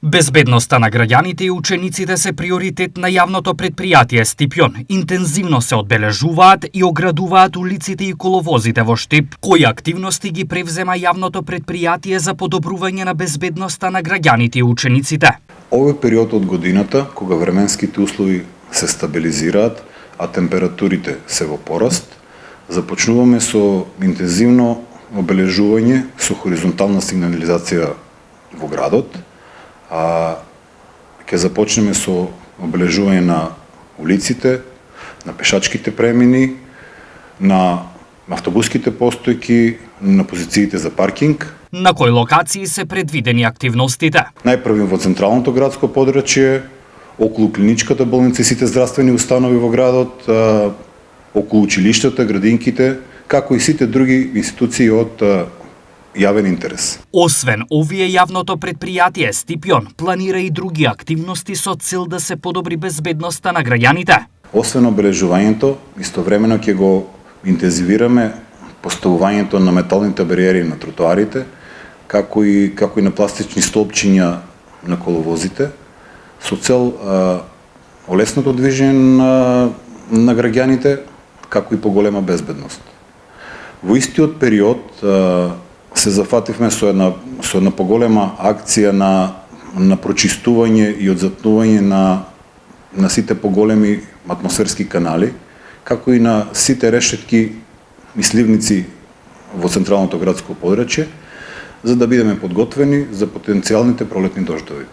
Безбедноста на граѓаните и учениците се приоритет на јавното претпријатие Стипјон. Интензивно се одбележуваат и оградуваат улиците и коловозите во Штип. Кои активности ги превзема јавното претпријатие за подобрување на безбедноста на граѓаните и учениците? Овој период од годината, кога временските услови се стабилизираат, а температурите се во пораст, започнуваме со интензивно обележување со хоризонтална сигнализација во градот. Ќе започнеме со обележување на улиците, на пешачките премини, на автобуските постојки, на позициите за паркинг. На кои локации се предвидени активностите? Најпрво во централното градско подрачје, околу клиничката болница и сите здравствени установи во градот, околу училиштата, градинките, како и сите други институции од јавен интерес. Освен овие, јавното претпријатие Стипјон планира и други активности со цел да се подобри безбедноста на граѓаните. Освен обележувањето, истовремено ќе го интензивираме поставувањето на металните бариери на тротоарите, како и на пластични столпчиња на коловозите, со цел олесното движење на граѓаните, како и поголема безбедност. Во истиот период се зафативме со една поголема акција на прочистување и одзатнување на сите поголеми атмосферски канали, како и на сите решетки и сливници во централното градско подрачје, за да бидеме подготвени за потенцијалните пролетни дождови.